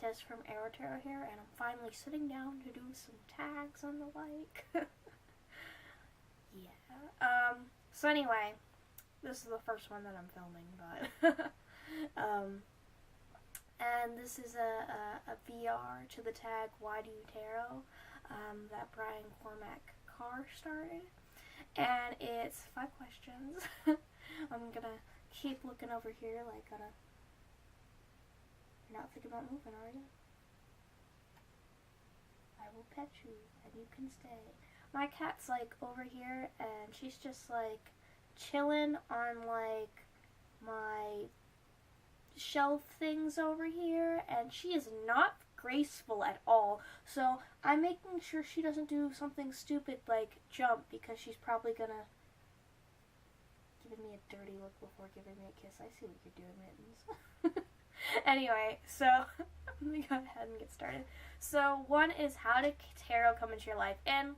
Des from Aro-Tarot here, and I'm finally sitting down to do some tags and the like. Yeah. So anyway, this is the first one that I'm filming, but and this is a VR to the tag Why Do You Tarot that Cormack Carr started, and it's 5 questions. I'm gonna keep looking over here like you're not thinking about moving, are you? I will pet you and you can stay. My cat's like over here and she's just like chilling on like my shelf things over here, and she is not graceful at all, so I'm making sure she doesn't do something stupid like jump, because she's probably gonna give me a dirty look before giving me a kiss. I see what you're doing, Mittens. Anyway, so let me go ahead and get started. So one is, how did tarot come into your life? And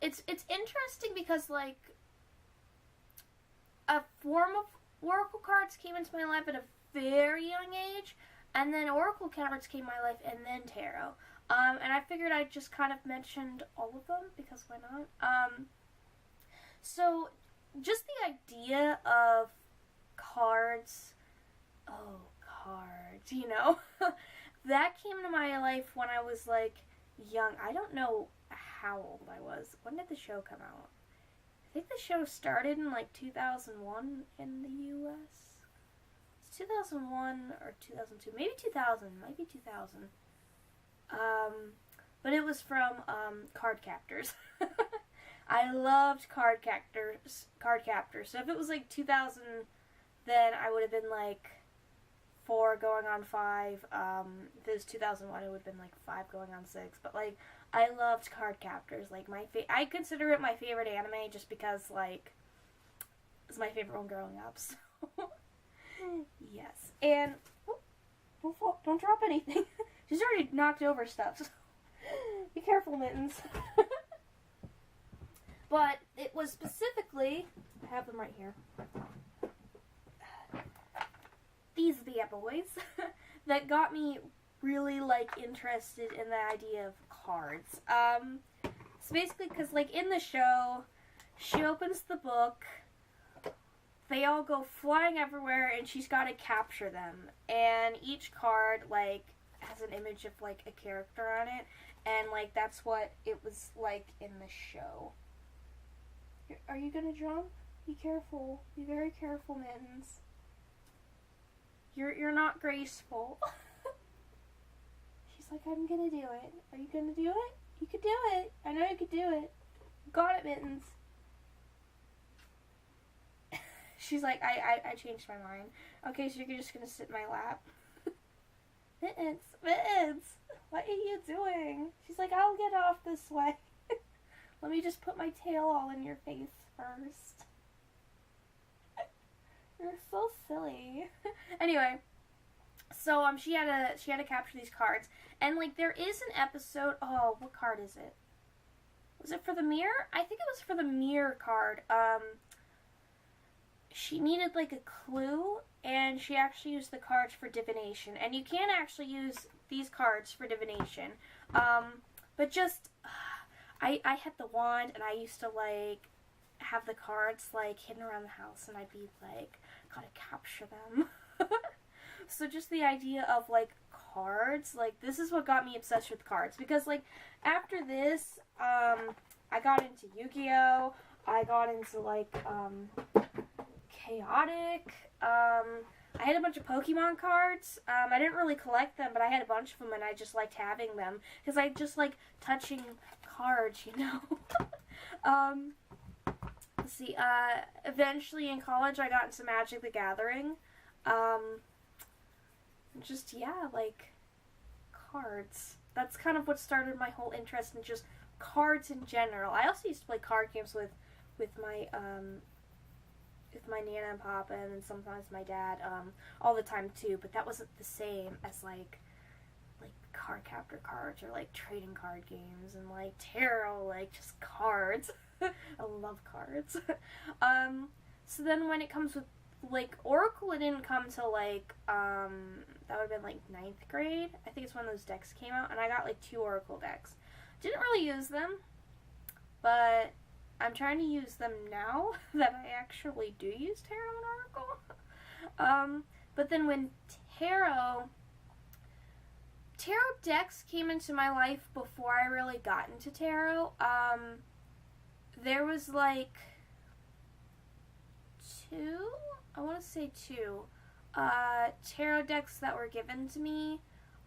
it's interesting because like a form of oracle cards came into my life at a very young age, and then oracle cards came in my life, and then tarot. And I figured I'd just kind of mentioned all of them, because why not? So just the idea of cards, you know, that came into my life when I was like young. I don't know how old I was. When did the show come out? I think the show started in like 2001 in the US. It's 2001 or 2002, maybe 2000, might be 2000. But it was from Card Captors. I loved Card Captors. So if it was like 2000, then I would have been like 4 going on 5. If it was 2001, it would have been like 5 going on 6. But like, I loved Card Captors. Like I consider it my favorite anime just because like it's my favorite one growing up. So yes, and don't drop anything. She's already knocked over stuff. So be careful, Mittens. But it was specifically, I have them right here. These bad boys that got me really like interested in the idea of cards. So basically, because like in the show, she opens the book, they all go flying everywhere, and she's got to capture them. And each card like has an image of like a character on it, and like that's what it was like in the show. Are you gonna jump? Be careful. Be very careful, Mittens. You're not graceful. She's like, I'm gonna do it. Are you gonna do it? You could do it. I know you could do it. Got it, Mittens. She's like, I changed my mind. Okay, so you're just gonna sit in my lap. Mittens, what are you doing? She's like, I'll get off this way. Let me just put my tail all in your face first. You're so silly. Anyway, so she had to capture these cards, and like there is an episode. Oh, what card is it? Was it for the mirror? I think it was for the mirror card. She needed like a clue, and she actually used the cards for divination. And you can actually use these cards for divination, but just I had the wand, and I used to like have the cards like hidden around the house, and I'd be like, gotta capture them. So just the idea of like cards, like this is what got me obsessed with cards, because like after this I got into Yu-Gi-Oh! I got into like Chaotic. I had a bunch of Pokemon cards. I didn't really collect them, but I had a bunch of them, and I just liked having them because I just like touching cards, you know. Let's see. Eventually in college, I got into Magic the Gathering. Just yeah, like cards. That's kind of what started my whole interest in just cards in general. I also used to play card games with my Nana and Papa, and then sometimes my dad, all the time too, but that wasn't the same as like card captor cards, or like trading card games, and like tarot, like just cards. I love cards. So then when it comes with like, Oracle didn't come till, like, that would have been, like, 9th grade. I think it's when those decks came out, and I got, like, 2 Oracle decks. Didn't really use them, but I'm trying to use them now that I actually do use Tarot and Oracle. But then when Tarot decks came into my life before I really got into Tarot, there was, like, 2? I want to say 2 tarot decks that were given to me.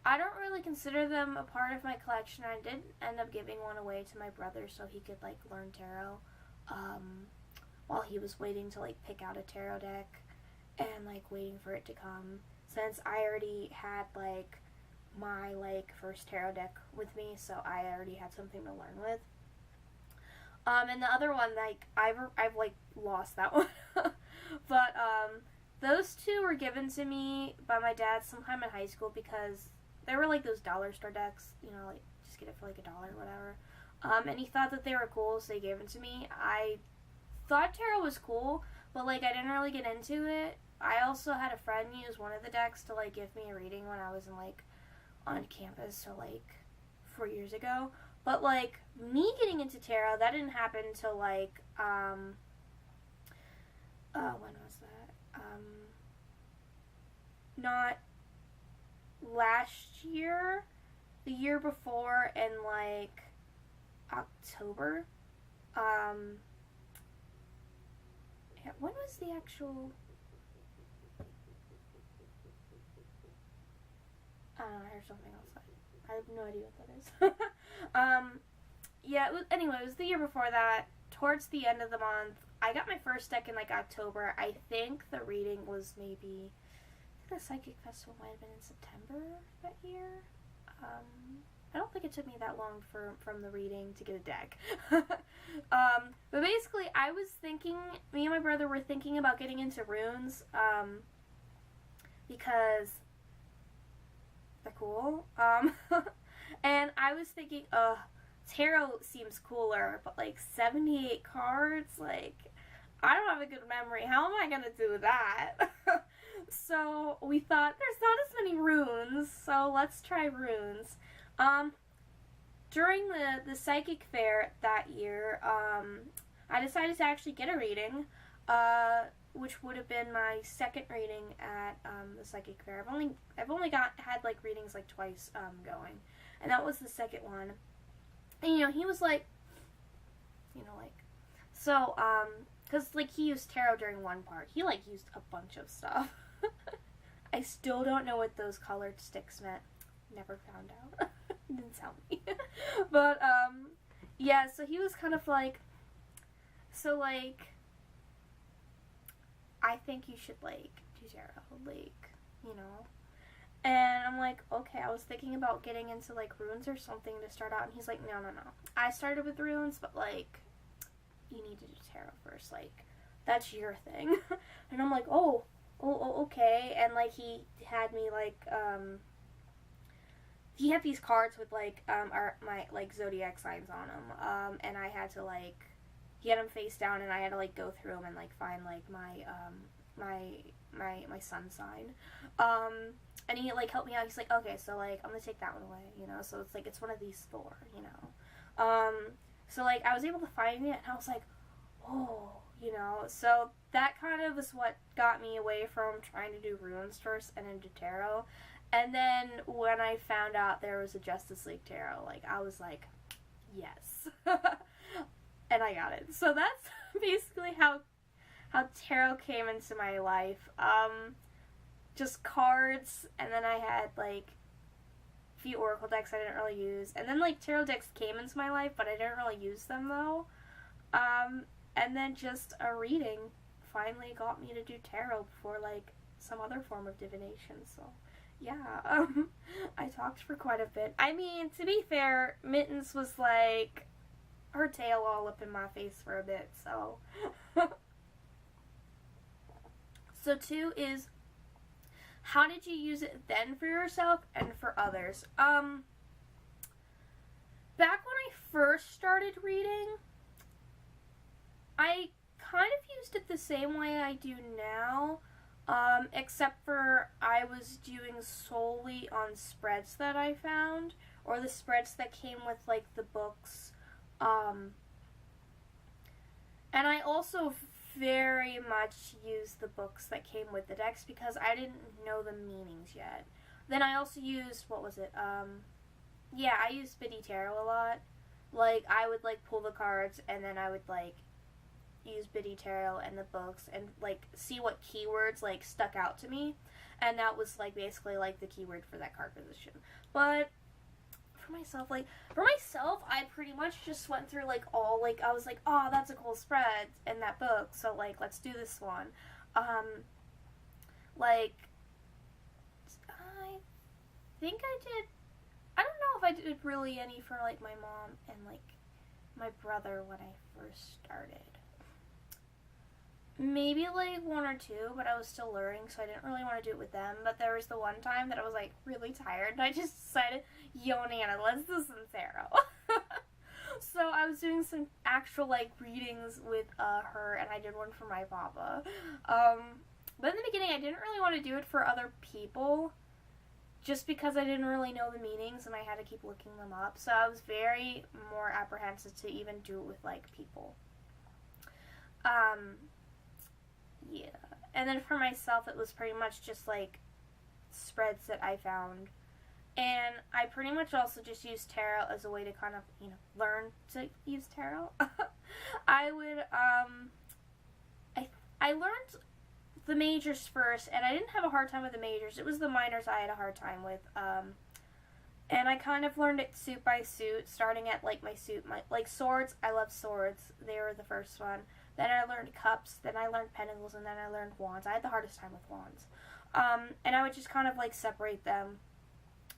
I don't really consider them a part of my collection. I did end up giving one away to my brother so he could, like, learn tarot while he was waiting to, like, pick out a tarot deck and, like, waiting for it to come, since I already had, like, my, like, first tarot deck with me, so I already had something to learn with. And the other one, like, I've like, lost that one. But, those 2 were given to me by my dad sometime in high school because they were, like, those dollar store decks, you know, like, just get it for, like, $1 or whatever. And he thought that they were cool, so he gave them to me. I thought tarot was cool, but, like, I didn't really get into it. I also had a friend use one of the decks to, like, give me a reading when I was in, like, on campus, so, like, 4 years ago. But, like, me getting into tarot, that didn't happen until, like, when was that? Not last year, the year before, in, like, October. Yeah, when was the actual... I don't know, I heard something outside. I have no idea what that is. Yeah, anyway, it was the year before that. Towards the end of the month, I got my first deck in, like, October. I think the reading was maybe... I think the Psychic Festival might have been in September that year. I don't think it took me that long from the reading to get a deck. But basically, I was thinking... Me and my brother were thinking about getting into runes, because... they're cool. And I was thinking, tarot seems cooler, but, like, 78 cards, like, I don't have a good memory. How am I gonna do that? So we thought, there's not as many runes, so let's try runes. During the psychic fair that year, I decided to actually get a reading, which would have been my second reading at the psychic fair. I've only had, like, readings, like, twice going, and that was the second one. And, you know, he was like, you know, like, so, because, like, he used tarot during one part. He, like, used a bunch of stuff. I still don't know what those colored sticks meant. Never found out. Didn't tell me. But, yeah, so he was kind of like, so, like, I think you should, like, do tarot, like, you know. And I'm like, okay, I was thinking about getting into, like, runes or something to start out. And he's like, no. I started with runes, but, like, you need to do tarot first. Like, that's your thing. And I'm like, oh, okay. And, like, he had me, like, he had these cards with, like, my, like, zodiac signs on them. And I had to, like, he had them face down, and I had to, like, go through them and, like, find, like, my sun sign. And he, like, helped me out. He's like, okay, so, like, I'm gonna take that one away, you know? So it's, like, it's one of these 4, you know? So, like, I was able to find it, and I was like, oh, you know? So that kind of is what got me away from trying to do runes first and into tarot. And then when I found out there was a Justice League tarot, like, I was like, yes. And I got it. So that's basically how tarot came into my life. Just cards, and then I had, like, a few oracle decks I didn't really use. And then, like, tarot decks came into my life, but I didn't really use them, though. And then just a reading finally got me to do tarot before, like, some other form of divination, so... Yeah, I talked for quite a bit. I mean, to be fair, Mittens was, like, her tail all up in my face for a bit, so. So 2 is, how did you use it then for yourself and for others? Back when I first started reading, I kind of used it the same way I do now. Except for I was doing solely on spreads that I found, or the spreads that came with, like, the books. And I also very much used the books that came with the decks because I didn't know the meanings yet. Then I also used, what was it? Yeah, I used Biddy Tarot a lot. Like, I would, like, pull the cards, and then I would, like, use Biddy Tarot and the books and, like, see what keywords, like, stuck out to me. And that was, like, basically, like, the keyword for that card position. But for myself, I pretty much just went through, like, all, like, I was like, oh, that's a cool spread in that book, so, like, let's do this one. Like, I think I did, I don't know if I did really any for, like, my mom and, like, my brother when I first started. Maybe, like, one or two, but I was still learning, so I didn't really want to do it with them. But there was the one time that I was, like, really tired, and I just decided, yo, Nana, let's do some tarot. So I was doing some actual, like, readings with her, and I did one for my papa. But in the beginning, I didn't really want to do it for other people, just because I didn't really know the meanings, and I had to keep looking them up. So I was very more apprehensive to even do it with, like, people. Yeah. And then for myself, it was pretty much just, like, spreads that I found. And I pretty much also just used tarot as a way to kind of, you know, learn to use tarot. I would, I learned the majors first, and I didn't have a hard time with the majors. It was the minors I had a hard time with. And I kind of learned it suit by suit, starting at, like, my suit. Like, swords, I love swords. They were the first one. Then I learned cups, then I learned pentacles, and then I learned wands. I had the hardest time with wands. And I would just kind of, like, separate them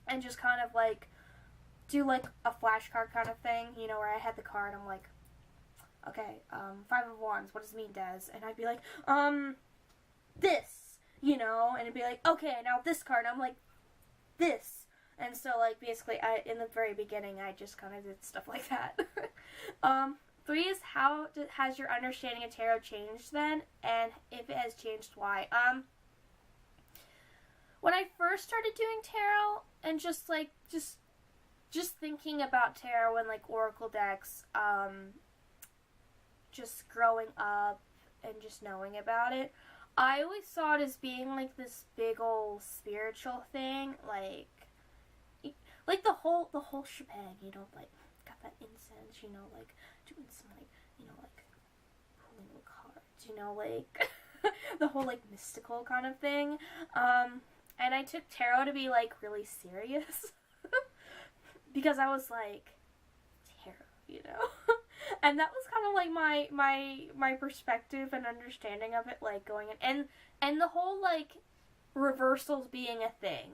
and just kind of, like, do, like, a flashcard kind of thing, you know, where I had the card, I'm like, okay, 5 of Wands, what does it mean, Des? And I'd be like, this, you know, and it'd be like, okay, now this card, I'm like, this. And so, like, basically, in the very beginning, I just kind of did stuff like that. 3 is, how has your understanding of tarot changed then? And if it has changed, why? When I first started doing tarot and just thinking about tarot and, like, oracle decks, just growing up and just knowing about it, I always saw it as being, like, this big old spiritual thing, like the whole shebang, you know, like, got that incense, you know, like, doing some, like, you know, like, pulling the cards, you know, like, the whole, like, mystical kind of thing, and I took tarot to be, like, really serious, because I was, like, tarot, you know, and that was kind of, like, my perspective and understanding of it, like, going in, and the whole, like, reversals being a thing,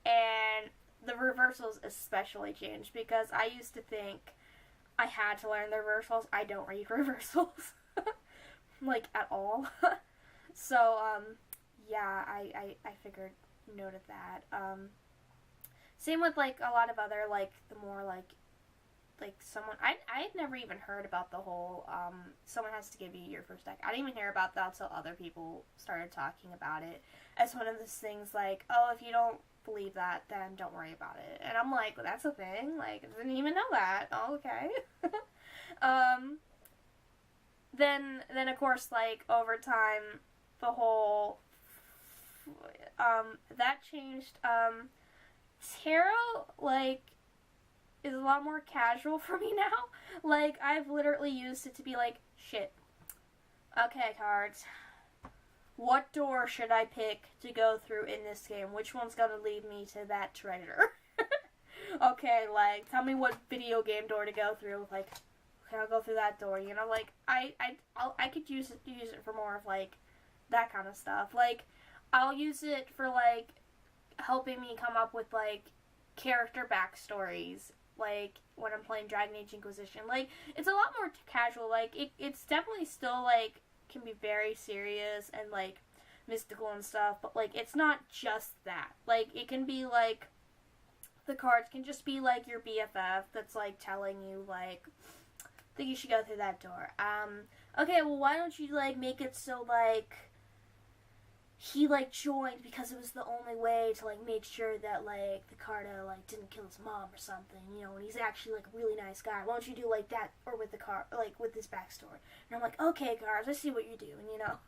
and the reversals especially changed, because I used to think I had to learn the reversals. I don't read reversals, like, at all. So, yeah, I figured note of that. Same with, like, a lot of other, like, the more, like someone, I had never even heard about the whole, someone has to give you your first deck. I didn't even hear about that until other people started talking about it as one of those things, like, oh, if you don't believe that, then don't worry about it. And I'm like, well, that's a thing? Like, I didn't even know that. Oh, okay. Then, of course, like, over time, the whole, that changed. Tarot, like, is a lot more casual for me now. Like, I've literally used it to be like, shit. Okay, cards. What door should I pick to go through in this game? Which one's gonna lead me to that treasure? Okay, like, tell me what video game door to go through. Like, okay, I'll go through that door. You know, like, I could use it for more of, like, that kind of stuff. Like, I'll use it for, like, helping me come up with, like, character backstories. Like, when I'm playing Dragon Age Inquisition. Like, it's a lot more casual. Like, it's definitely still, like, can be very serious and, like, mystical and stuff, but, like, it's not just that. Like, it can be, like, the cards can just be, like, your BFF that's, like, telling you, like, that you should go through that door. Okay, well, why don't you, like, make it so, like, he, like, joined because it was the only way to, like, make sure that, like, the Carta, like, didn't kill his mom or something, you know, and he's actually, like, a really nice guy. Why don't you do, like, that, or with the Carr, like, with this backstory? And I'm like, okay, Carr, I see what you're doing, you know?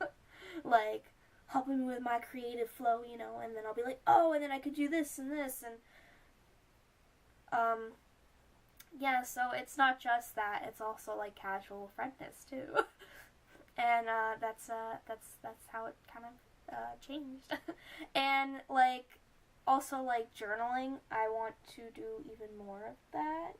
Like, helping me with my creative flow, you know, and then I'll be like, oh, and then I could do this, and yeah, so it's not just that, it's also, like, casual friendness, too. And, that's how it kind of, changed. And, like, also, like, journaling, I want to do even more of that.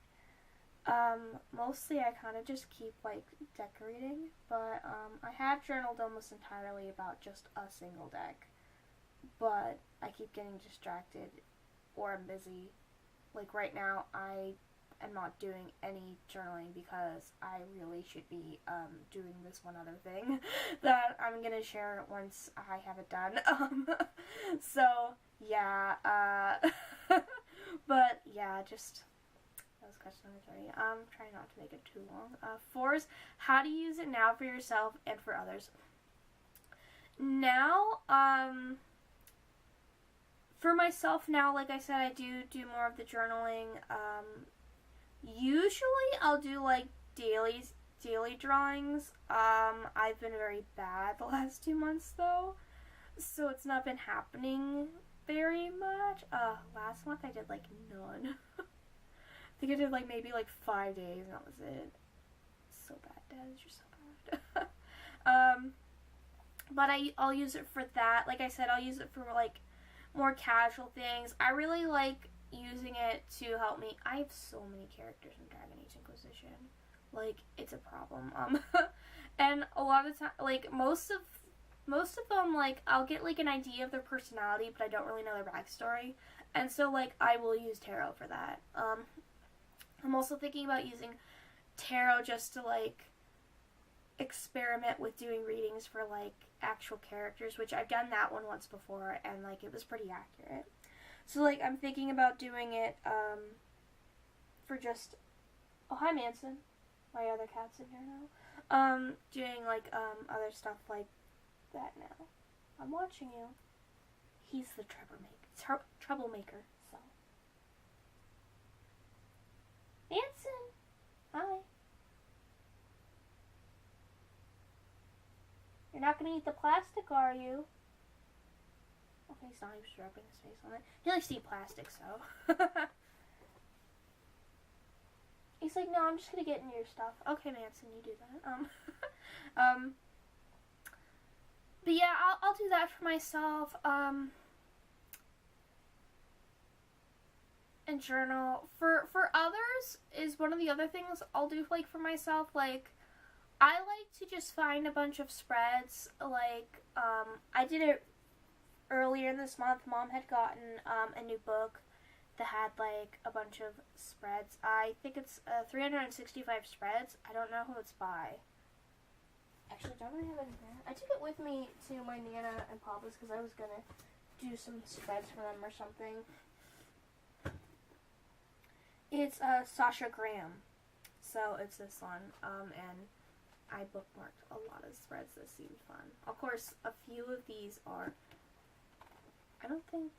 Mostly I kind of just keep, like, decorating, but, I have journaled almost entirely about just a single deck, but I keep getting distracted, or I'm busy. Like, right now, I am not doing any journaling because I really should be, doing this one other thing that I'm gonna share once I have it done. So, yeah, but, yeah, just, that was question number 3. Trying not to make it too long. 4 is, how do you use it now for yourself and for others? Now, for myself now, like I said, I do more of the journaling. Usually I'll do, like, daily drawings. I've been very bad the last 2 months, though, so it's not been happening very much. Last month I did, like, none. I think I did, like, maybe, like, 5 days, and that was it. So bad, Dad. You're so bad. But I'll use it for that. Like I said, I'll use it for, like, more casual things. I really like using it to help me. I have so many characters in Dragon Age Inquisition. Like, it's a problem. And a lot of time, like, most of them, like, I'll get, like, an idea of their personality, but I don't really know their backstory. And so, like, I will use tarot for that. I'm also thinking about using tarot just to, like, experiment with doing readings for, like, actual characters, which I've done that one once before, and, like, it was pretty accurate. So, like, I'm thinking about doing it, for just, oh, hi, Manson, my other cat's in here now, doing, like, other stuff like that now. I'm watching you. He's the troublemaker, so. Manson, hi. You're not gonna eat the plastic, are you? Okay, he's not. He was rubbing his face on it. He likes to eat plastic, so. He's like, no, I'm just gonna get in your stuff. Okay, Manson, you do that. But yeah, I'll do that for myself. And journal. For others is one of the other things I'll do, like, for myself. Like, I like to just find a bunch of spreads. Like, I did it earlier this month. Mom had gotten a new book that had, like, a bunch of spreads. I think it's 365 spreads. I don't know who it's by. Actually, don't I have it in here? I took it with me to my Nana and Papa's because I was going to do some spreads for them or something. It's Sasha Graham. So it's this one. And I bookmarked a lot of spreads that seemed fun. Of course, a few of these are... I don't think...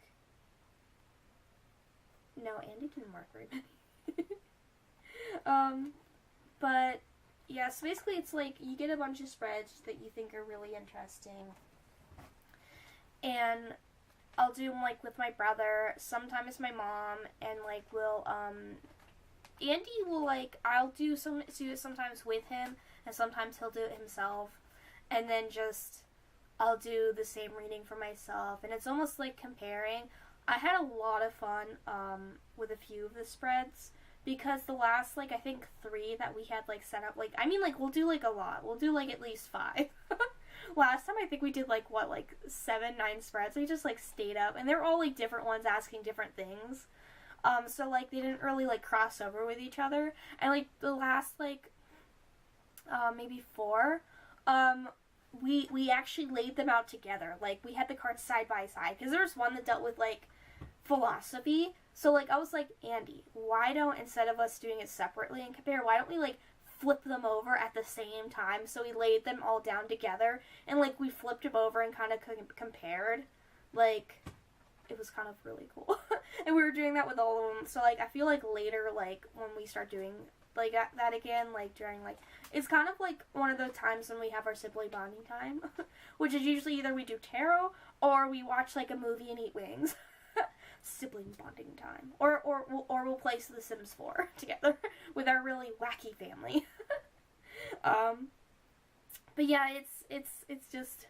No, Andy didn't mark very many. But, yeah, so basically it's like you get a bunch of spreads that you think are really interesting. And I'll do them, like, with my brother. Sometimes my mom. And, like, we'll, Andy will, like, I'll do it sometimes with him. And sometimes he'll do it himself. And then just, I'll do the same reading for myself. And it's almost like comparing. I had a lot of fun with a few of the spreads. Because the last, like, I think 3 that we had, like, set up, like, I mean, like, we'll do, like, a lot. We'll do, like, at least 5. Last time I think we did, like, what, like, 7, 9 spreads. We just, like, stayed up. And they're all, like, different ones asking different things. So, like, they didn't really, like, cross over with each other. And, like, the last, like, maybe 4, we actually laid them out together. Like, we had the cards side by side. Because there was one that dealt with, like, philosophy. So, like, I was like, Andy, why don't, instead of us doing it separately and compare, why don't we, like, flip them over at the same time. So we laid them all down together, and, like, we flipped them over and kind of compared. Like, it was kind of really cool. And we were doing that with all of them. So, like, I feel like later, like, when we start doing, like, that again, like, during, like, it's kind of like one of those times when we have our sibling bonding time, which is usually either we do tarot or we watch, like, a movie and eat wings. Sibling bonding time. Or we'll play The Sims 4 together with our really wacky family. But yeah, it's just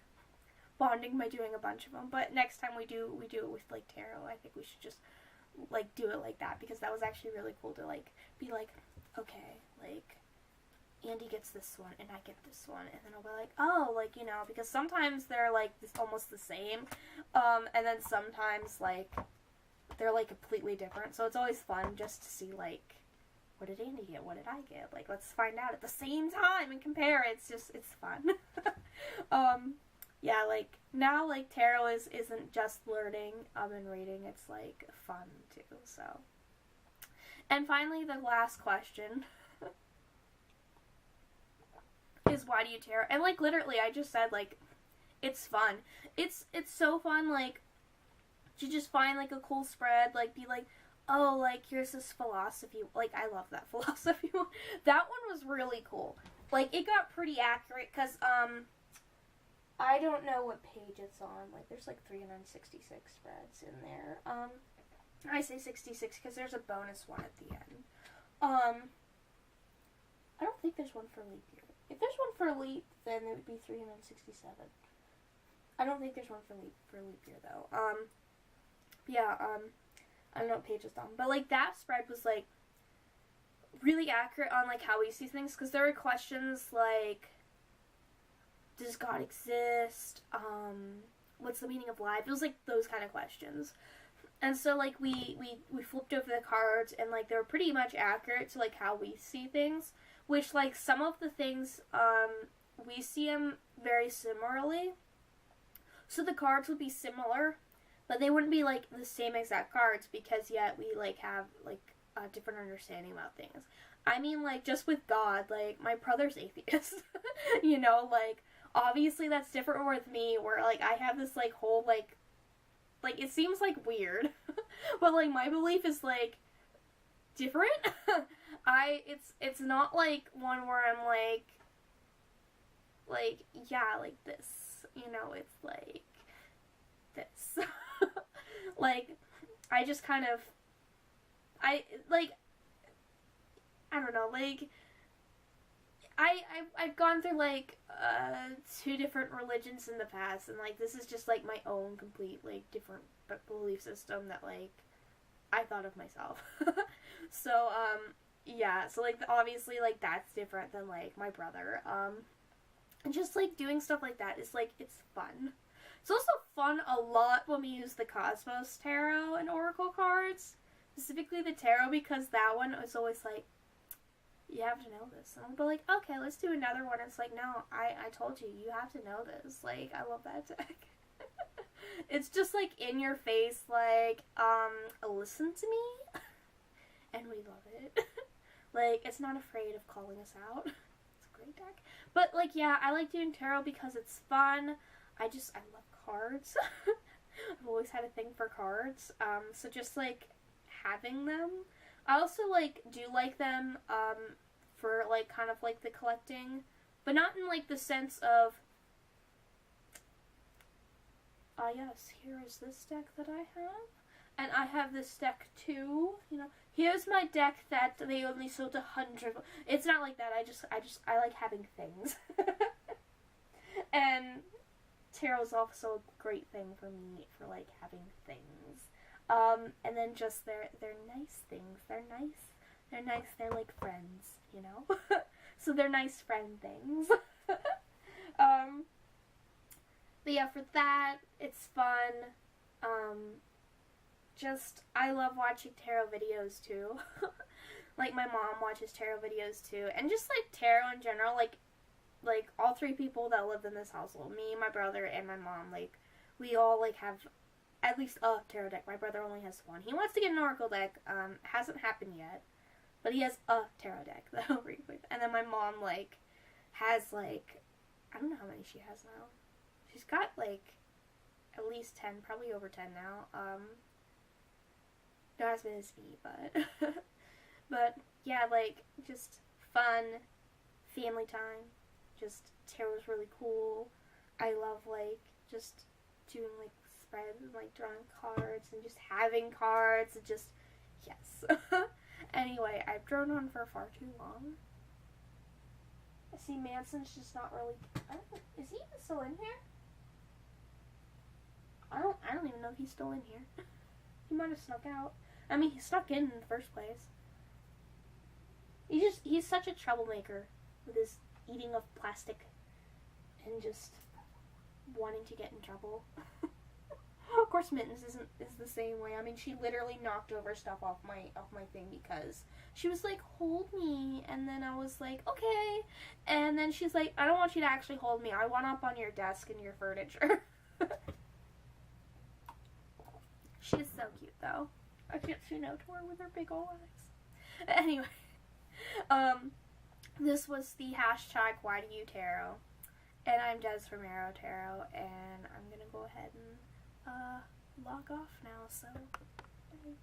bonding by doing a bunch of them. But next time we do it with, like, tarot, I think we should just, like, do it like that, because that was actually really cool to, like, be like, okay, like, Andy gets this one and I get this one, and then I'll be like, oh, like, you know, because sometimes they're, like, almost the same, and then sometimes, like, they're, like, completely different. So it's always fun just to see, like, what did Andy get? What did I get? Like, let's find out at the same time and compare. It's fun. Yeah, like, now, like, tarot isn't just learning and reading. It's, like, fun, too, so. And finally, the last question is, why do you tarot? And, like, literally, I just said, like, it's fun. It's so fun, like, to just find, like, a cool spread, like, be like, oh, like, here's this philosophy. Like, I love that philosophy one. That one was really cool. Like, it got pretty accurate, because, I don't know what page it's on. Like, there's, like, 366 spreads in there. I say 66 because there's a bonus one at the end. I don't think there's one for leap year. If there's one for leap, then it would be 367. I don't think there's one for leap year, though. Yeah, I don't know what page it's on. But, like, that spread was, like, really accurate on, like, how we see things. Because there were questions like, does God exist? What's the meaning of life? It was, like, those kind of questions. And so, like, we flipped over the cards, and, like, they were pretty much accurate to, like, how we see things. Which, like, some of the things, we see them very similarly. So the cards would be similar, but they wouldn't be, like, the same exact cards, because yet we, like, have, like, a different understanding about things. I mean, like, just with God, like, my brother's atheist. You know, like, obviously that's different with me, where, like, I have this, like, whole, like, it seems, like, weird, but, like, my belief is, like, different. It's not, like, one where I'm, like, yeah, like this, you know, it's, like, this. Like, I just kind of, I don't know, like, I've gone through, like, 2 different religions in the past, and, like, this is just, like, my own complete, like, different belief system that, like, I thought of myself. So, yeah, so, like, obviously, like, that's different than, like, my brother, and just, like, doing stuff like that is, like, it's fun. It's also fun a lot when we use the Cosmos Tarot and Oracle cards, specifically the Tarot, because that one is always, like, you have to know this. And I'll be like, okay, let's do another one. It's like, no, I told you, you have to know this. Like, I love that deck. It's just, like, in your face, like, listen to me. And we love it. Like, it's not afraid of calling us out. It's a great deck. But, like, yeah, I like doing tarot because it's fun. I love cards. I've always had a thing for cards. So just, like, having them. I also, like, do like them, for, like, kind of, like, the collecting, but not in, like, the sense of, yes, here is this deck that I have, and I have this deck, too, you know, here's my deck that they only sold 100, it's not like that, I like having things, and tarot's also a great thing for me, for, like, having things. And then just they're nice things. They're nice. They're like friends, you know? So they're nice friend things. But yeah, for that, it's fun. I love watching tarot videos too. Like, my mom watches tarot videos too. And just, like, tarot in general, like all 3 people that live in this household, me, my brother, and my mom, like, we all, like, have at least a tarot deck. My brother only has one. He wants to get an oracle deck. Hasn't happened yet. But he has a tarot deck that I'll read with. And then my mom, like, has, like, I don't know how many she has now. She's got, like, at least 10, probably over 10 now. Not as many as me, but, but, yeah, like, just fun, family time. Just, tarot's really cool. I love, like, just doing, like, spreads and, like, drawing cards and just having cards and just, yes. Anyway, I've drawn on for far too long. I see Manson's just not really, is he even still in here? I don't even know if he's still in here. He might have snuck out. I mean, he snuck in the first place. He's such a troublemaker with his eating of plastic and just wanting to get in trouble. Of course, Mittens is the same way. I mean, she literally knocked over stuff off my thing because she was like, hold me, and then I was like, okay, and then she's like, I don't want you to actually hold me. I want up on your desk and your furniture. She's so cute, though. I can't say no to her with her big old eyes. Anyway, this was the hashtag Why Do You Tarot, and I'm Des from Aro-Tarot, and I'm gonna go ahead and log off now, so bye.